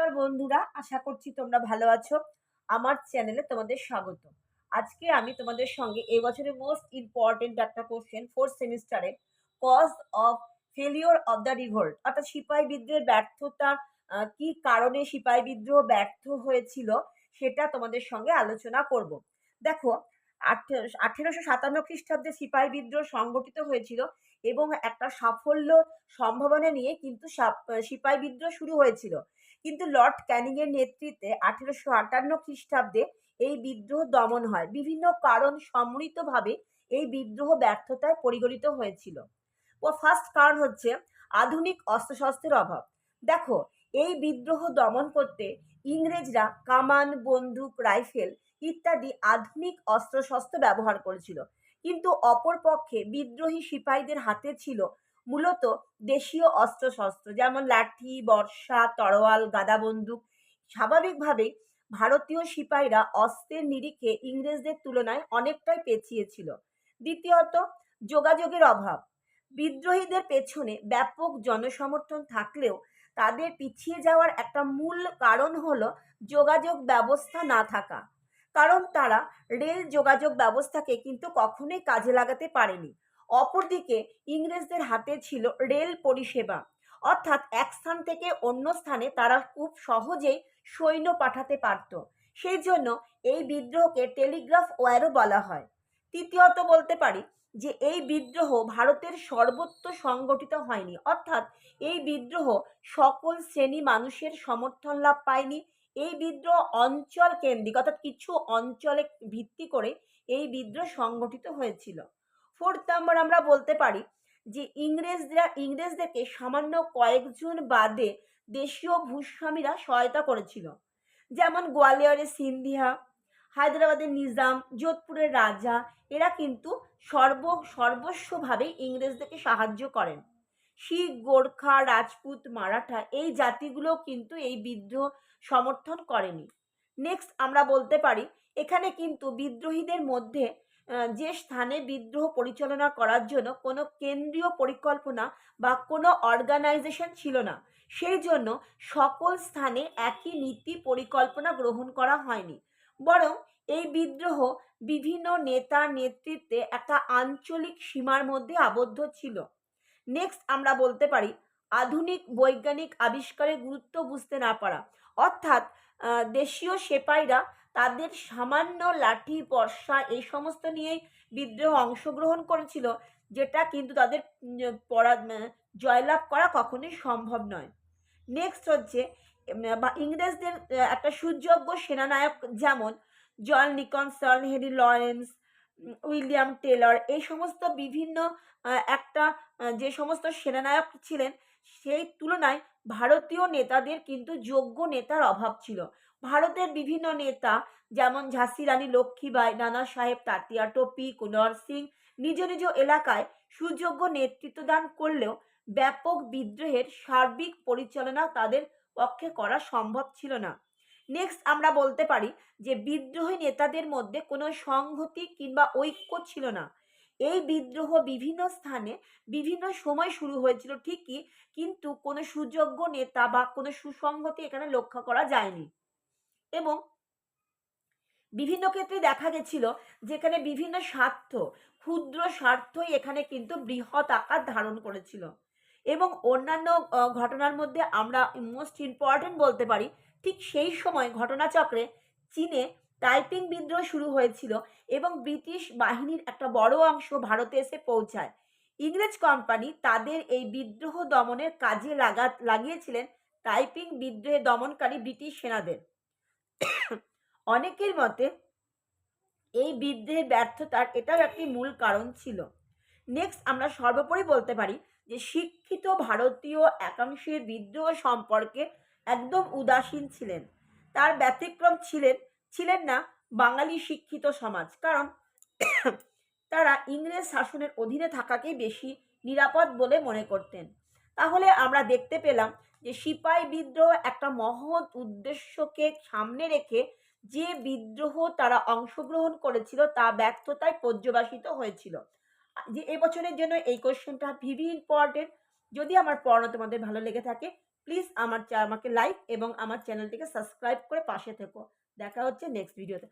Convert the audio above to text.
নমস্কার বন্ধুরা, আশা করছি তোমরা ভালো আছো। আমার চ্যানেলে তোমাদের স্বাগত। আজকে আমি তোমাদের সঙ্গে এই বছরের মোস্ট ইম্পর্টেন্ট একটা কোশ্চেন ফোর্থ সেমিস্টারে cause of failure of the revolt অর্থাৎ সিপাহী বিদ্রোহের ব্যর্থতা, কি কারণে সিপাহী বিদ্রোহ ব্যর্থ হয়েছিল সেটা তোমাদের সঙ্গে আলোচনা করব। দেখো, 1857 খ্রিস্টাব্দে সিপাহী বিদ্রোহ সংগঠিত হয়েছিল এবং একটা সাফল্য সম্ভাবনা নিয়ে কিন্তু সিপাহী বিদ্রোহ শুরু হয়েছিল। কিন্তু লর্ড ক্যানিং এর নেতৃত্বে 1858 খ্রিস্টাব্দে এই বিদ্রোহ দমন হয়। বিভিন্ন কারণ সম্মিলিতভাবে এই বিদ্রোহ ব্যর্থতায় পরিগণিত হয়েছিল। ও ফার্স্ট কারণ হচ্ছে আধুনিক অস্ত্রশস্ত্রের অভাব। দেখো, এই বিদ্রোহ দমন করতে ইংরেজরা কামান, বন্দুক, রাইফেল ইত্যাদি আধুনিক অস্ত্রশস্ত্র ব্যবহার করেছিল। কিন্তু অপরপক্ষে বিদ্রোহী সিপাহীদের হাতে ছিল মূলত দেশীয় অস্ত্রশস্ত্র, যেমন লাঠি, বর্শা, তরোয়াল, গাদা বন্দুক। স্বাভাবিকভাবেই ভারতীয় সিপাহীরা অস্ত্রের নিরিখে ইংরেজদের তুলনায় অনেকটাই পেছিয়ে ছিল। দ্বিতীয়ত, যোগাযোগের অভাব। বিদ্রোহীদের পেছনে ব্যাপক জনসমর্থন থাকলেও তাদের পিছিয়ে যাওয়ার একটা মূল কারণ হলো যোগাযোগ ব্যবস্থা না থাকা। কারণ তারা রেল যোগাযোগ ব্যবস্থাকে কিন্তু কখনোই কাজে লাগাতে পারেনি। অপরদিকে ইংরেজদের হাতে ছিল রেল পরিষেবা, অর্থাৎ এক স্থান থেকে অন্য স্থানে তারা খুব সহজেই সৈন্য পাঠাতে পারত। সেই জন্য এই বিদ্রোহকে টেলিগ্রাফ ওয়ারও বলা হয়। তৃতীয়ত বলতে পারি যে এই বিদ্রোহ ভারতের সর্বত্র সংগঠিত হয়নি, অর্থাৎ এই বিদ্রোহ সকল শ্রেণী মানুষের সমর্থন লাভ পায়নি। এই বিদ্রোহ অঞ্চল কেন্দ্রিক, অর্থাৎ কিছু অঞ্চলে ভিত্তি করে এই বিদ্রোহ সংগঠিত হয়েছিল। ফোর্থ নাম্বার আমরা বলতে পারি যে ইংরেজদেরকে সামান্য কয়েকজন বাদে দেশীয় ভূস্বামীরা সহায়তা করেছিল, যেমন গোয়ালিয়রের সিন্ধিয়া, হায়দ্রাবাদের নিজাম, যোধপুরের রাজা। এরা কিন্তু সর্বস্বভাবে ইংরেজদেরকে সাহায্য করেন। শিখ, গোর্খা, রাজপুত, মারাঠা এই জাতিগুলো কিন্তু এই বিদ্রোহ সমর্থন করেনি। নেক্সট আমরা বলতে পারি এখানে কিন্তু বিদ্রোহীদের মধ্যে যে স্থানে বিদ্রোহ পরিচালনা করার জন্য কোনো কেন্দ্রীয় পরিকল্পনা বা কোনো অর্গানাইজেশন ছিল না। সেই জন্য সকল স্থানে একই নীতি পরিকল্পনা গ্রহণ করা হয়নি, বরং এই বিদ্রোহ বিভিন্ন নেতার নেতৃত্বে একটা আঞ্চলিক সীমার মধ্যে আবদ্ধ ছিল। নেক্সট আমরা বলতে পারি আধুনিক বৈজ্ঞানিক আবিষ্কারের গুরুত্ব বুঝতে না পারা, অর্থাৎ দেশীয় সেপাইরা তাদের সামান্য লাঠি, বর্শা এই সমস্ত নিয়েই বিদ্রোহ অংশগ্রহণ করেছিল, যেটা কিন্তু তাদের জয়লাভ করা কখনোই সম্ভব নয়। নেক্সট হচ্ছে ইংরেজদের একটা সুযোগ্য সেনানায়ক যেমন John Nicholson, Henry Lawrence, William Taylor, এই সমস্ত বিভিন্ন একটা যে সমস্ত সেনানায়ক ছিলেন, সেই তুলনায় ভারতীয় নেতাদের কিন্তু যোগ্য নেতার অভাব ছিল। ভারতের বিভিন্ন নেতা যেমন ঝাঁসি রানী লক্ষ্মীবাই, নানা সাহেব তাতিয়া টোপি, কুনওয়ার সিং নিজ নিজ এলাকায় সুযোগ্য নেতৃত্ব দান করলেও ব্যাপক বিদ্রোহের সার্বিক পরিচালনা তাদের পক্ষে করা সম্ভব ছিল না। নেক্সট আমরা বলতে পারি যে বিদ্রোহী নেতাদের মধ্যে কোনো সংহতি কিংবা ঐক্য ছিল না। এই বিদ্রোহ বিভিন্ন স্থানে বিভিন্ন সময় শুরু হয়েছিল ঠিকই, কিন্তু কোনো সুযোগ্য নেতা বা কোনো সুসংহতি এখানে লক্ষ্য করা যায়নি। এবং বিভিন্ন ক্ষেত্রে দেখা গেছিল যেখানে বিভিন্ন স্বার্থ, ক্ষুদ্র স্বার্থই এখানে কিন্তু বৃহৎ আকার ধারণ করেছিল। এবং অন্যান্য ঘটনার মধ্যে আমরা মোস্ট ইম্পর্টেন্ট বলতে পারি ঠিক সেই সময় ঘটনাচক্রে চীনে তাইপিং বিদ্রোহ শুরু হয়েছিল এবং ব্রিটিশ বাহিনীর একটা বড় অংশ ভারতে এসে পৌঁছায়। ইংরেজ কোম্পানি তাদের এই বিদ্রোহ দমনের কাজে লাগিয়েছিলেন তাইপিং বিদ্রোহে দমনকারী ব্রিটিশ সেনাদের। অনেকের মতে এই বিদ্রোহের ব্যর্থতার এটাও একটি মূল কারণ ছিল। নেক্সট আমরা সর্বোপরি বলতে পারি যে শিক্ষিত ভারতীয় একাংশের বিদ্রোহ সম্পর্কে একদম উদাসীন ছিলেন। তার ব্যতিক্রম ছিলেন না বাঙালি শিক্ষিত সমাজ, কারণ তারা ইংরেজ শাসনের অধীনে থাকাকেই বেশি নিরাপদ বলে মনে করতেন। তাহলে আমরা দেখতে পেলাম যে সিপাহী বিদ্রোহ একটা মহৎ উদ্দেশ্যকে সামনে রেখে যে বিদ্রোহ তারা অংশগ্রহণ করেছিল তা ব্যর্থতায় পর্যবসিত হয়েছিল। যে এবছরের জন্য এই কোশ্চেনটা ভেরি ইম্পর্টেন্ট। যদি আমার পড়ানো তোমাদের ভালো লেগে থাকে প্লিজ আমাকে লাইক এবং আমার চ্যানেলটিকে সাবস্ক্রাইব করে পাশে থেকো। দেখা হচ্ছে নেক্সট ভিডিওতে।